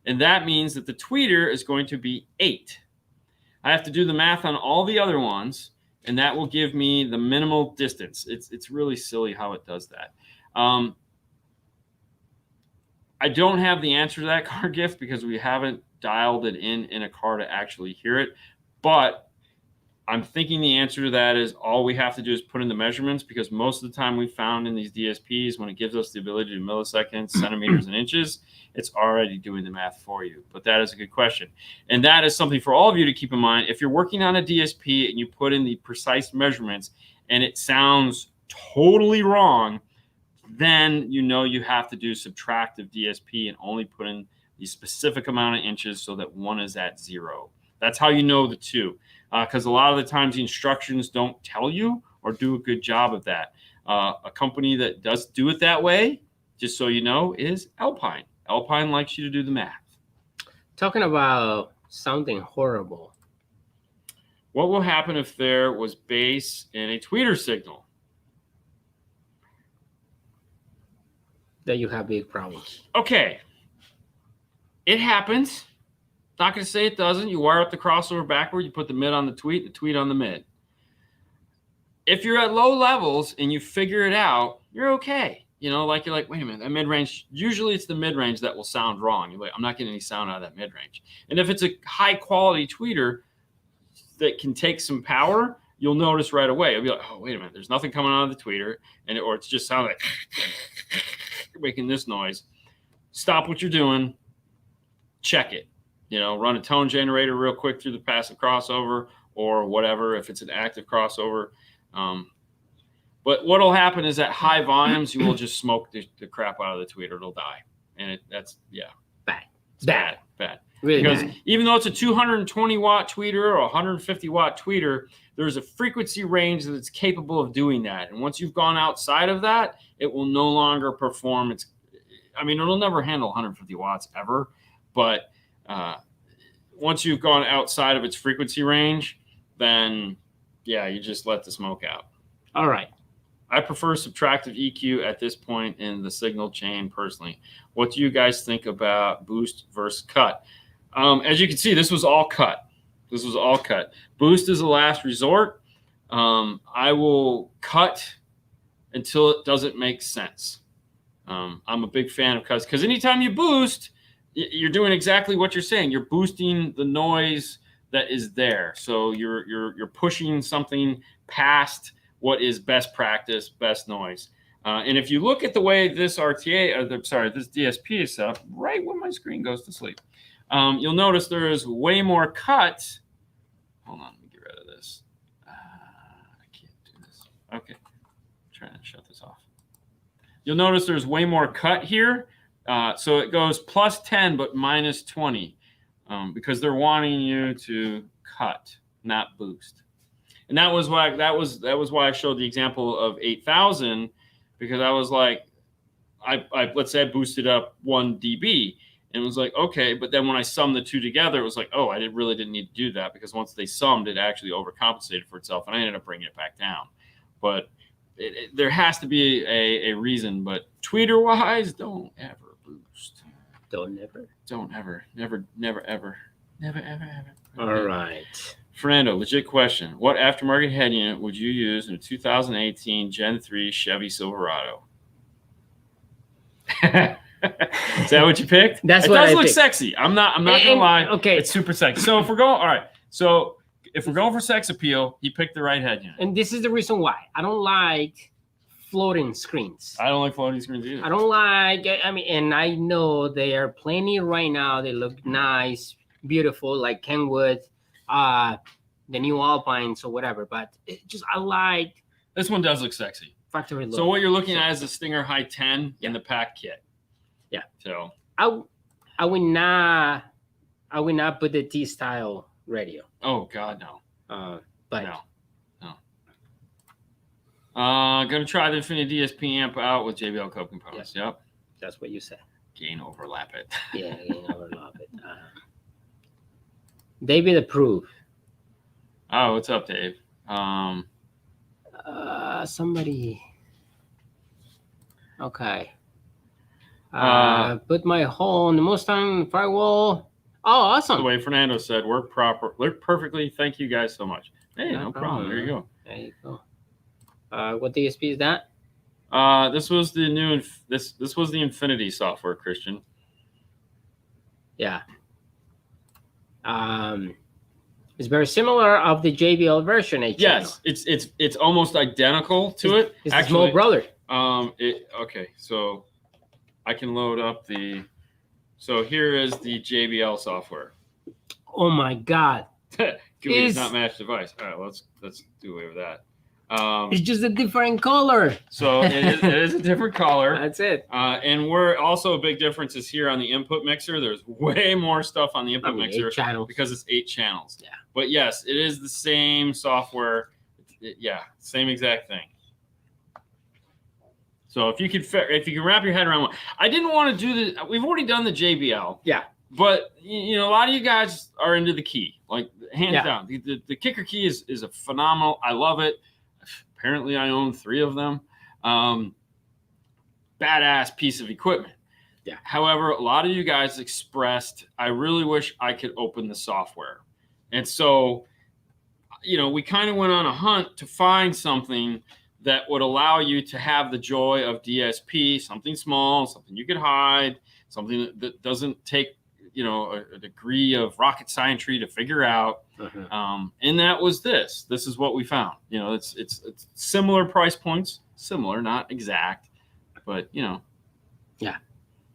And that means that the tweeter is going to be 8. I have to do the math on all the other ones, and that will give me the minimal distance. It's really silly how it does that. I don't have the answer to that CarGift because we haven't dialed it in a car to actually hear it. But I'm thinking the answer to that is all we have to do is put in the measurements, because most of the time we found in these DSPs, when it gives us the ability to do milliseconds, centimeters, and inches, it's already doing the math for you. But that is a good question. And that is something for all of you to keep in mind. If you're working on a DSP and you put in the precise measurements and it sounds totally wrong, then you know you have to do subtractive DSP and only put in the specific amount of inches so that one is at 0. That's how you know the two. Because a lot of the times the instructions don't tell you or do a good job of that. A company that does do it that way, just so you know, is Alpine. Alpine likes you to do the math. Talking about something horrible. What will happen if there was bass in a tweeter signal? That you have big problems. Okay. It happens. Not going to say it doesn't. You wire up the crossover backward. You put the mid on the tweet on the mid. If you're at low levels and you figure it out, you're okay. You know, like you're like, wait a minute, that mid-range, usually it's the mid-range that will sound wrong. You're like, I'm not getting any sound out of that mid-range. And if it's a high-quality tweeter that can take some power, you'll notice right away. You'll be like, oh, wait a minute, there's nothing coming out of the tweeter, or it's just sounding like you're making this noise. Stop what you're doing. Check it. run a tone generator real quick through the passive crossover or whatever, if it's an active crossover. But what'll happen is at high volumes, you will just smoke the crap out of the tweeter. It'll die. And that's bad. It's bad. Really because bad. even though it's a 220 watt tweeter or 150 watt tweeter, there's a frequency range that it's capable of doing that. And once you've gone outside of that, it will no longer perform. It'll never handle 150 watts ever. But once you've gone outside of its frequency range, then you just let the smoke out. All right. I prefer subtractive EQ at this point in the signal chain personally. What do you guys think about boost versus cut? As you can see, this was all cut. Boost is a last resort. I will cut until it doesn't make sense. I'm a big fan of cuts because anytime you boost, you're doing exactly what you're saying. You're boosting the noise that is there. So you're pushing something past what is best practice, best noise. And if you look at the way this this DSP is set up, right when my screen goes to sleep, you'll notice there is way more cut. Hold on, let me get rid of this. I can't do this. Okay, I'm trying to shut this off. You'll notice there's way more cut here. So it goes plus 10, but minus 20, because they're wanting you to cut, not boost. And that was why I showed the example of 8,000, because I was like, let's say I boosted up 1 dB, and it was like, okay, but then when I summed the two together, it was like, oh, I really didn't need to do that, because once they summed, it actually overcompensated for itself, and I ended up bringing it back down. But there has to be a reason. But tweeter wise, don't ever boost. Don't ever. Never. All right. Fernando, legit question. What aftermarket head unit would you use in a 2018 Gen 3 Chevy Silverado? Is that what you picked? That's it what does I look picked. Sexy. I'm not gonna lie. Okay. It's super sexy. So if we're going for sex appeal, he picked the right head unit. And this is the reason why. I don't like floating screens. I don't like floating screens either. I don't like, and I know there are plenty right now. They look nice, beautiful, like Kenwood, the new Alpines or whatever. But I like. This one does look sexy. Factory look. So what you're looking at is the Stinger High 10 in the pack kit. Yeah. So I would not put the T-style radio. Oh God, no. But no. Gonna try the Infinity DSP amp out with JBL Cope components. Yep. That's what you said. Gain overlap it. Yeah, gain overlap it. David approve. Oh, what's up, Dave? Somebody. Okay. Put my hole on the Mustang firewall. Oh, awesome. The way Fernando said, work perfectly. Thank you guys so much. Hey, no problem. There you go. There you go. What DSP is that? This was the new. This was the Infinity software, Christian. Yeah. It's very similar of the JBL version. Yes, it's almost identical to it. It's actually, the small brother. Okay, so I can load up the. So here is the JBL software. Oh my God! GUI does not match device. All right, let's do away with that. It's just a different color. So it is a different color. That's it. And we're also a big difference is here on the input mixer. There's way more stuff on the input mixer because it's 8 channels. Yeah. But yes, it is the same software. Same exact thing. So if you can wrap your head around one, I didn't want to do the. We've already done the JBL. Yeah. But a lot of you guys are into the key, like hands down. The kicker key is a phenomenal. I love it. Apparently, I own 3 of them. Badass piece of equipment. Yeah. However, a lot of you guys expressed, I really wish I could open the software. And so, we kind of went on a hunt to find something that would allow you to have the joy of DSP, something small, something you could hide, something that doesn't take, a degree of rocket scientry to figure out. And that was this. This is what we found. It's similar price points, similar, not exact, but Yeah.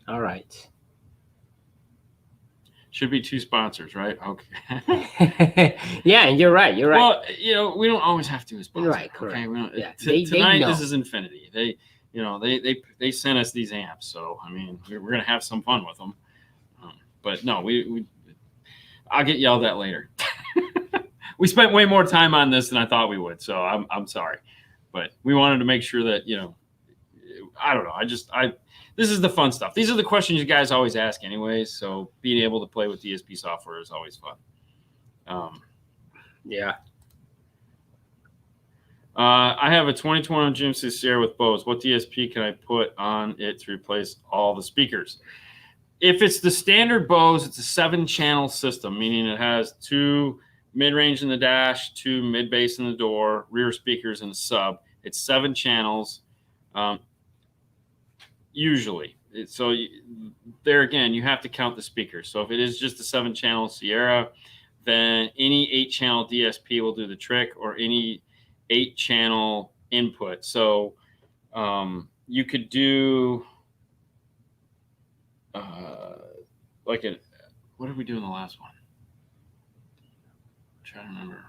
All right. Should be 2 sponsors, right? Okay. Yeah, and you're right. You're right. Well, you know, we don't always have to as sponsor. Right, correct. Okay, we don't, Yeah, tonight they this know. is Infinity. They sent us these amps, so I mean we're gonna have some fun with them. But no, I'll get yelled at later. We spent way more time on this than I thought we would, so I'm sorry, but we wanted to make sure that, you know, I don't know. This is the fun stuff. These are the questions you guys always ask anyways. So being able to play with DSP software is always fun. Yeah. I have a 2021 GMC Sierra with Bose. What DSP can I put on it to replace all the speakers? If it's the standard Bose, it's a 7-channel system, meaning it has 2 mid-range in the dash, 2 mid-bass in the door, rear speakers in the sub. It's 7 channels. Usually. So there again, you have to count the speakers. So if it is just a 7-channel Sierra, then any 8-channel DSP will do the trick, or any 8-channel input. So you could do like what did we do in the last one? I'm trying to remember.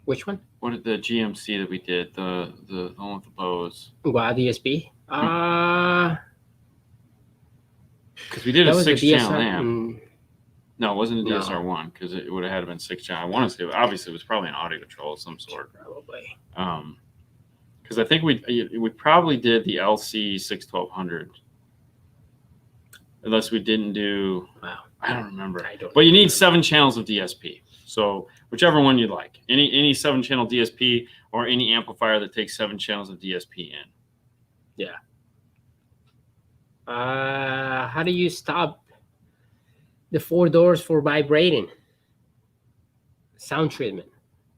Which one? What did the GMC that we did? The one with the Bose. Wow, DSP. Because we did a 6-channel amp. Mm. No, it wasn't a DSR1, because it would have had to been 6-channel. I want to say, obviously, it was probably an audio control of some sort. Probably. Because I think we probably did the LC 6100, unless we didn't do. Wow. I don't remember. But you need 7 channels of DSP. So whichever one you'd like, any 7-channel DSP, or any amplifier that takes 7 channels of DSP in. Yeah. How do you stop the 4 doors for vibrating? Sound treatment.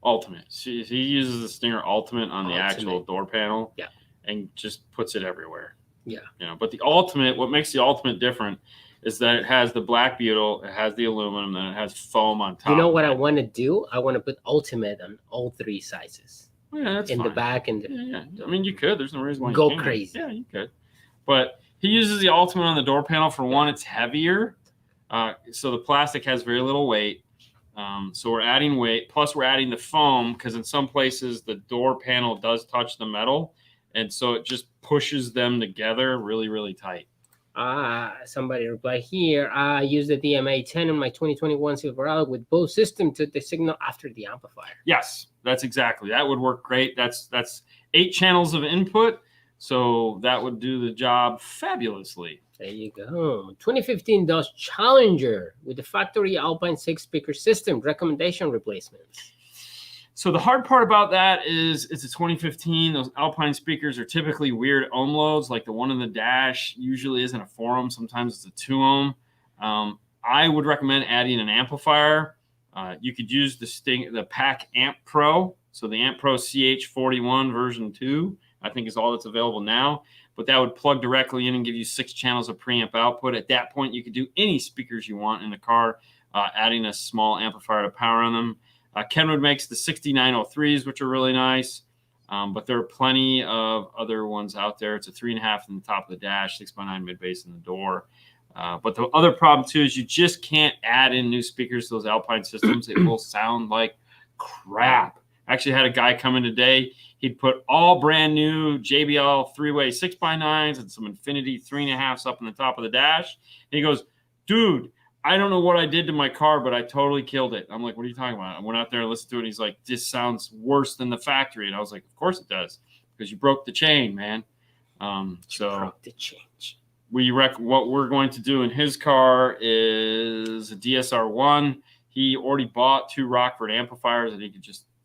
Ultimate. He uses the Stinger Ultimate on the actual door panel. Yeah. And just puts it everywhere. Yeah. You know, but the Ultimate, what makes the Ultimate different is that it has the black butyl, it has the aluminum, and it has foam on top. You know what I want to do? I want to put Ultimate on all 3 sizes. Yeah, that's in fine. The back and yeah. I mean, you could. There's no reason why you go can't. crazy. Yeah, you could. But he uses the Ultimate on the door panel. For one, it's heavier, so the plastic has very little weight. So we're adding weight. Plus, we're adding the foam, because in some places the door panel does touch the metal, and so it just pushes them together really, really tight. Somebody replied here. I use the DMA-10 in my 2021 Silverado with both system to the signal after the amplifier. Yes, that's exactly. That would work great. That's 8 channels of input, so that would do the job fabulously. There you go. 2015 Dodge Challenger with the factory Alpine 6-speaker system. Recommendation replacements. So the hard part about that is it's a 2015. Those Alpine speakers are typically weird ohm loads, like the one in the dash usually isn't a 4 ohm. Sometimes it's a 2 ohm. I would recommend adding an amplifier. You could use the Pack Amp Pro. So the Amp Pro CH41 version 2, I think, is all that's available now. But that would plug directly in and give you 6 channels of preamp output. At that point, you could do any speakers you want in the car, adding a small amplifier to power on them. Kenwood makes the 6903s, which are really nice, but there are plenty of other ones out there. It's a 3.5 in the top of the dash, 6x9 mid-bass in the door. But the other problem, too, is you just can't add in new speakers to those Alpine systems. It will sound like crap. I actually had a guy come in today. He'd put all brand new JBL 3-way 6x9s and some Infinity 3.5s up in the top of the dash. And he goes, dude, I don't know what I did to my car, but I totally killed it. I'm like, what are you talking about? I went out there and listened to it. And he's like, this sounds worse than the factory. And I was like, of course it does, because you broke the chain, man. So broke the change. What we're going to do in his car is a DSR1. He already bought 2 Rockford amplifiers that he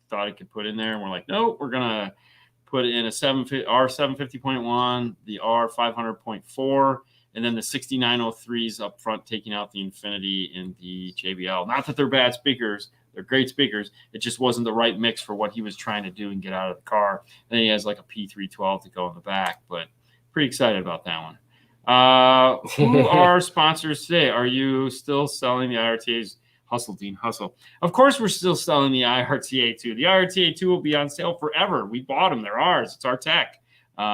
thought he could put in there. And we're like, nope, we're going to put in a R750.1, the R500.4, and then the 6903s up front, taking out the Infinity and the JBL. Not that they're bad speakers. They're great speakers. It just wasn't the right mix for what he was trying to do and get out of the car. And then he has like a P312 to go in the back, but pretty excited about that one. Who are sponsors today? Are you still selling the IRTAs? Hustle, Dean, hustle. Of course, we're still selling the IRTA2. The IRTA2 will be on sale forever. We bought them. They're ours. It's our tech.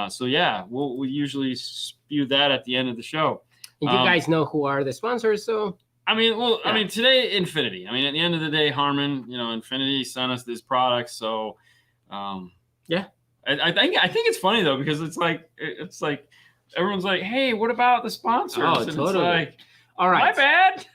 So yeah, we usually spew that at the end of the show. And you guys know who are the sponsors, so I mean, well, Yeah. I mean, today, Infinity. I mean, at the end of the day, Harman, Infinity sent us this product. So, Yeah. I think it's funny though, because it's like everyone's like, hey, what about the sponsors? Oh, And totally. it's like, All right. my bad.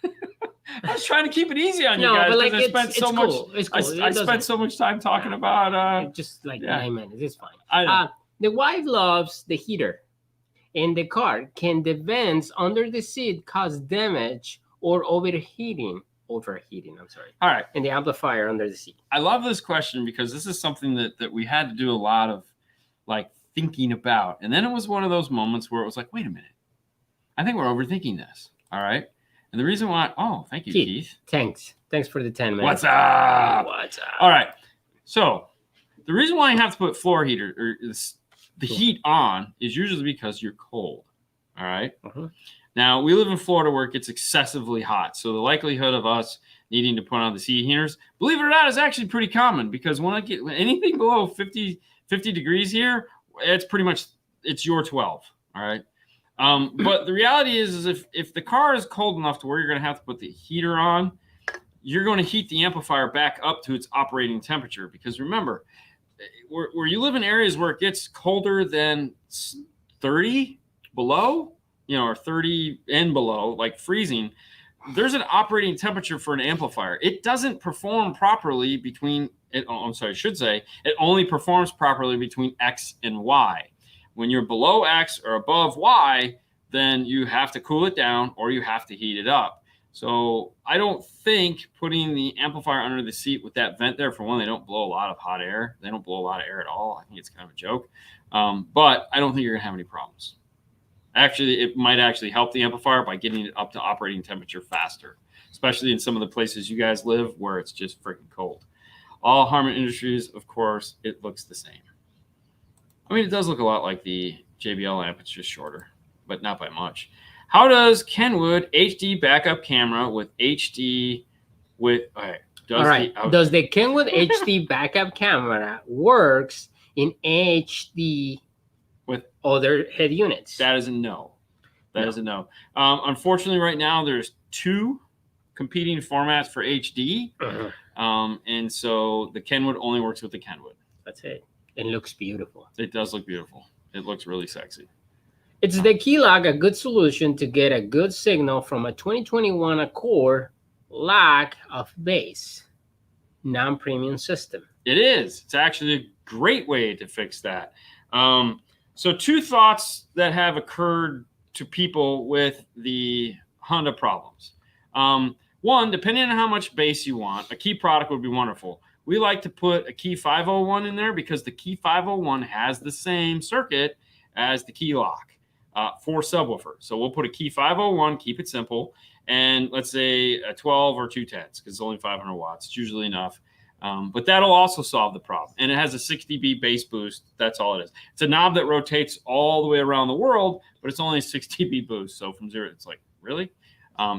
I was trying to keep it easy on you No, guys but because like I spent so much. cool. It's cool. I spent so much time talking about. Just like yeah. 9 minutes. It's fine. I know. The wife loves the heater in the car. Can the vents under the seat cause damage or overheating? I'm sorry. All right. And the amplifier under the seat. I love this question because this is something that we had to do a lot of like thinking about. And then it was one of those moments where it was like, wait a minute. I think we're overthinking this. All right. And the reason why, thank you, Keith. Thanks for the 10 minutes. What's up? What's up? All right. So the reason why you have to put floor heater or the heat on is usually because you're cold. All right. Uh-huh. Now, we live in Florida where it gets excessively hot. So the likelihood of us needing to put on the seat heaters, believe it or not, is actually pretty common, because when anything below 50 degrees here, it's pretty much, it's your 12. All right. But the reality is if the car is cold enough to where you're going to have to put the heater on, you're going to heat the amplifier back up to its operating temperature. Because remember, where you live in areas where it gets colder than 30 below, or 30 and below, like freezing, there's an operating temperature for an amplifier. It doesn't perform properly between it. Oh, I'm sorry, I should say it only performs properly between X and Y. When you're below X or above Y, then you have to cool it down or you have to heat it up. So I don't think putting the amplifier under the seat with that vent there, for one, they don't blow a lot of hot air. They don't blow a lot of air at all. I think it's kind of a joke. But I don't think you're going to have any problems. Actually, it might actually help the amplifier by getting it up to operating temperature faster, especially in some of the places you guys live where it's just freaking cold. All Harman Industries, of course, it looks the same. I mean, it does look a lot like the JBL amp. It's just shorter, but not by much. How does Kenwood HD backup camera with HD with... All right. Does the Kenwood HD backup camera works in HD with other head units? That is a no. That is a no. Unfortunately, right now, there's 2 competing formats for HD. Uh-huh. And so the Kenwood only works with the Kenwood. That's it. It looks beautiful. It does look beautiful. It looks really sexy. It's the Keylock, a good solution to get a good signal from a 2021 Accord lack of bass non-premium system. It is. It's actually a great way to fix that. So 2 thoughts that have occurred to people with the Honda problems. One, depending on how much bass you want, a Key product would be wonderful. We like to put a Key 501 in there because the Key 501 has the same circuit as the Keylock for subwoofer. So we'll put a Key 501, keep it simple, and let's say a 12 or 210s because it's only 500 watts. It's usually enough. But that'll also solve the problem. And it has a 6 dB bass boost. That's all it is. It's a knob that rotates all the way around the world, but it's only a 6 dB boost. So from 0, it's like, really?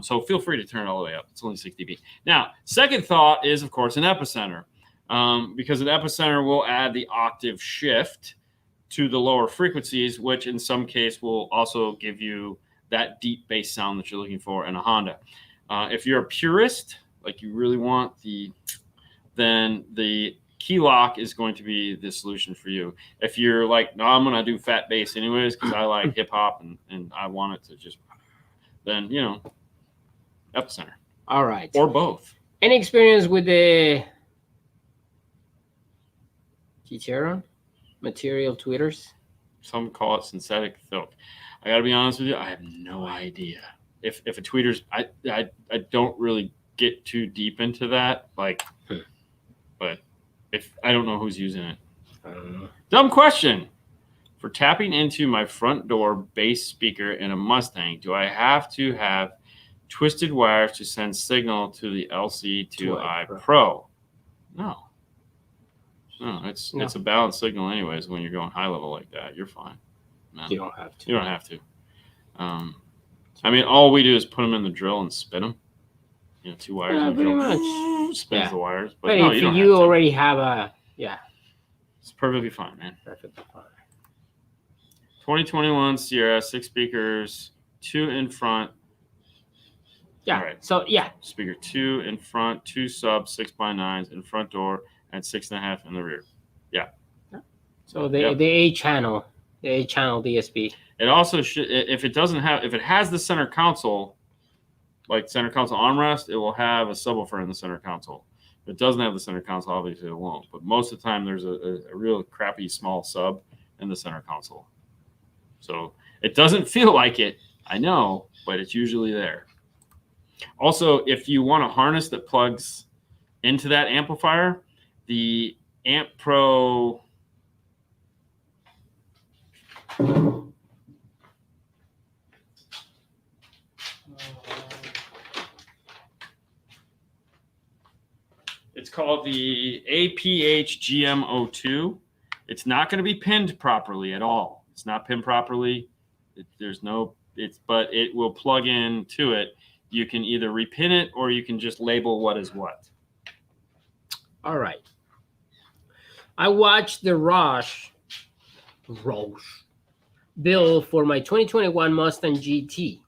So feel free to turn it all the way up. It's only 6 dB. Now, second thought is, of course, an epicenter. Because an epicenter will add the octave shift to the lower frequencies, which in some case will also give you that deep bass sound that you're looking for in a Honda. If you're a purist, like you really want then the Keylock is going to be the solution for you. If you're like, no, I'm going to do fat bass anyways because I like hip hop and I want it to just, then, epicenter. All right. Or both. Any experience with the Chicharon material tweeters? Some call it synthetic silk. I got to be honest with you, I have no idea. If a tweeter's, I don't really get too deep into that. Like, but if I don't know who's using it. I don't know. Dumb question. For tapping into my front door bass speaker in a Mustang, do I have to have twisted wires to send signal to the LC2i Pro? No. No, it's a balanced signal anyways. When you're going high level like that, you're fine. No, you don't have to. You don't have to. I mean, all we do is put them in the drill and spin them. 2 wires. Yeah, pretty much. Spins the wires. But no, if you already have it's perfectly fine, man. Perfectly fine. 2021 Sierra, 6 speakers, 2 in front, Yeah. All right. So yeah. Speaker 2 in front, 2 sub 6x9s in front door, and 6.5 in the rear. Yeah. So the 8-channel, the 8-channel DSP. It also should, if it has the center console, like center console armrest, it will have a subwoofer in the center console. If it doesn't have the center console, obviously it won't. But most of the time, there's a real crappy small sub in the center console. So it doesn't feel like it, I know, but it's usually there. Also, if you want a harness that plugs into that amplifier, the Amp Pro it's called the APH GM02. It's not going to be pinned properly at all. It's not pinned properly. But it will plug in to it. You can either repin it or you can just label what is what. All right. I watched the Roush build for my 2021 Mustang GT.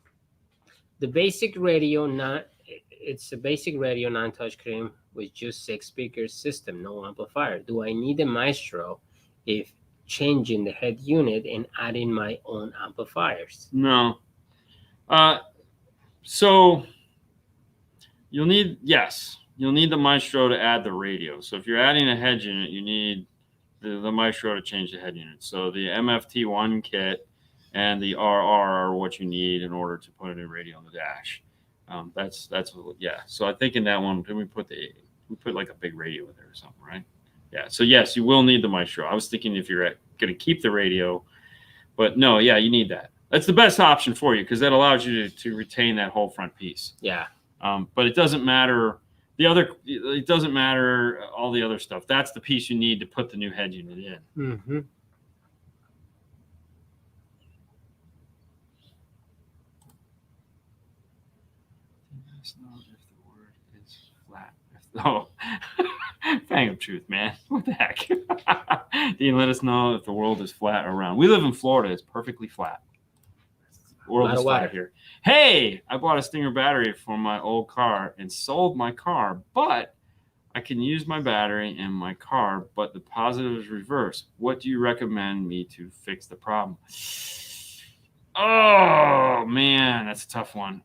The basic radio, it's a basic radio non-touchscreen with just 6 speakers system, no amplifier. Do I need a Maestro if changing the head unit and adding my own amplifiers? No. So you'll need the Maestro to add the radio. So if you're adding a head unit, you need the Maestro to change the head unit. So the MFT1 kit and the RR are what you need in order to put a new radio on the dash. So I think in that one, we put like a big radio in there or something, right? Yeah. So yes, you will need the Maestro. I was thinking if you're going to keep the radio, but no, yeah, you need that. That's the best option for you because that allows you to retain that whole front piece. Yeah. But it doesn't matter. It doesn't matter all the other stuff. That's the piece you need to put the new head unit in. Mm-hmm. Know if the word is flat. Oh, fang of truth, man. What the heck? Dean, let us know if the world is flat or round. We live in Florida. It's perfectly flat. The world is flat here. Hey, I bought a Stinger battery for my old car and sold my car, but I can use my battery in my car, but the positive is reverse. What do you recommend me to fix the problem? Oh, man, that's a tough one.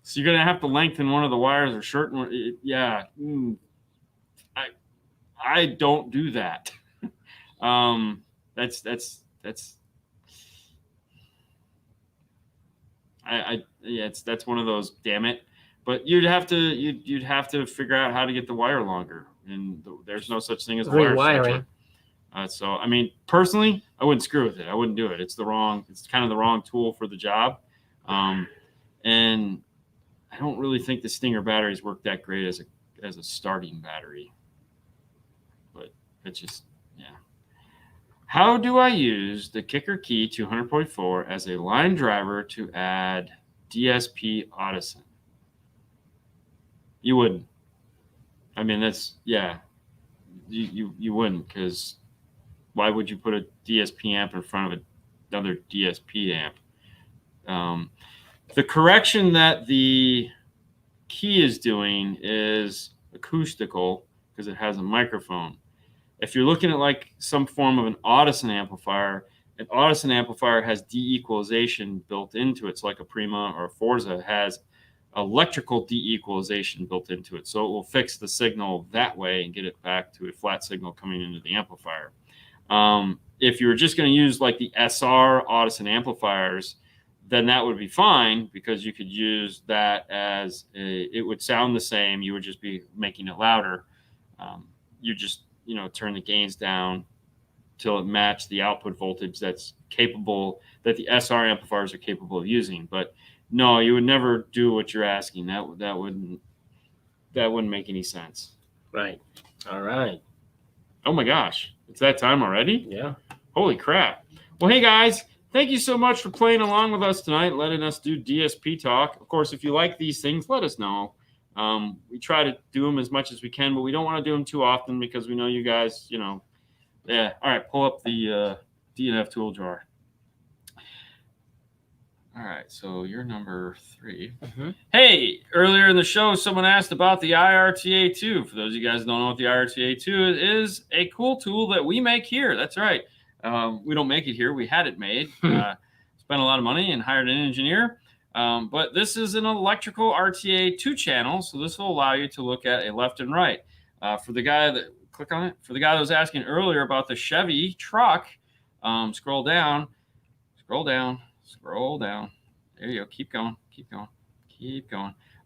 So you're going to have to lengthen one of the wires or shorten one. Yeah. I don't do that. That's one of those, damn it. But you'd have to figure out how to get the wire longer. And there's no such thing as a wire stretcher. So, I mean, personally, I wouldn't screw with it. I wouldn't do it. It's kind of the wrong tool for the job. And I don't really think the Stinger batteries work that great as a starting battery. But it's just, yeah. How do I use the Kicker Key 200.4 as a line driver to add DSP Audison? You wouldn't. I mean, that's, yeah. You wouldn't, because why would you put a DSP amp in front of another DSP amp? The correction that the key is doing is acoustical because it has a microphone. If you're looking at like some form of an Audison amplifier, an Audison amplifier has de-equalization built into it. So like a Prima or a Forza has electrical de-equalization built into it. So it will fix the signal that way and get it back to a flat signal coming into the amplifier. If you were just going to use like the SR Audison amplifiers, then that would be fine because you could use that as it would sound the same. You would just be making it louder. You just, turn the gains down till it matched the output voltage that the SR amplifiers are capable of using. But no, you would never do what you're asking. That wouldn't make any sense. Right. All right. Oh my gosh. It's that time already? Yeah. Holy crap. Well, hey guys, thank you so much for playing along with us tonight, letting us do DSP talk. Of course, if you like these things, let us know. We try to do them as much as we can, but we don't want to do them too often because we know you guys, yeah. All right, pull up the DNF tool jar. All All right, so you're number 3. Mm-hmm. Hey, earlier in the show, someone asked about the IRTA2. For those of you guys who don't know what the IRTA2 is, a cool tool that we make here. That's right. We don't make it here. We had it made. Spent a lot of money and hired an engineer. But this is an electrical RTA 2-channel, so this will allow you to look at a left and right. For the guy that click on it, for the guy that was asking earlier about the Chevy truck, scroll down. Scroll down. There you go. Keep going.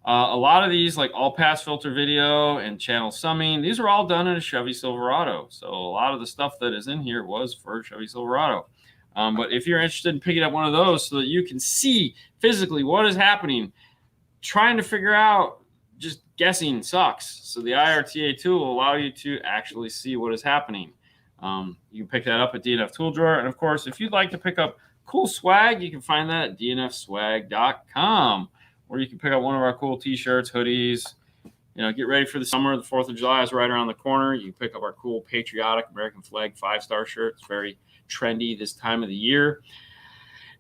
A lot of these, like all pass filter video and channel summing, these are all done in a Chevy Silverado. So a lot of the stuff that is in here was for Chevy Silverado. But if you're interested in picking up one of those so that you can see physically what is happening, trying to figure out, just guessing sucks. So the IRTA tool will allow you to actually see what is happening. You can pick that up at DNF Tool Drawer. And of course, if you'd like to pick up cool swag, you can find that at dnfswag.com, or you can pick up one of our cool t-shirts, hoodies. You know, get ready for the summer. The 4th of July is right around the corner. You can pick up our cool patriotic American flag 5-star shirt. It's very trendy this time of the year.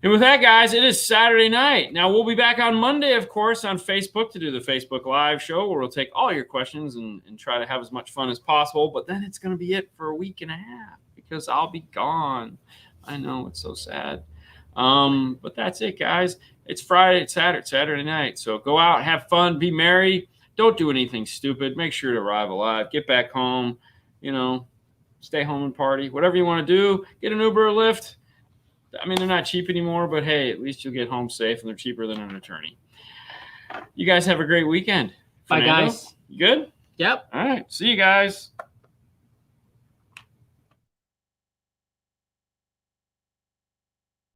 And with that, guys, it is Saturday night. Now, we'll be back on Monday, of course, on Facebook to do the Facebook Live show, where we'll take all your questions and try to have as much fun as possible. But then it's going to be it for a week and a half, because I'll be gone. I know, it's so sad. But that's it, guys. It's Friday, it's Saturday night. So go out, have fun, be merry. Don't do anything stupid. Make sure to arrive alive. Get back home. You know, stay home and party. Whatever you want to do. Get an Uber or Lyft. I mean, they're not cheap anymore, but hey, at least you'll get home safe, and they're cheaper than an attorney. You guys have a great weekend. Bye, Fernando, guys. You good? Yep. All right. See you guys.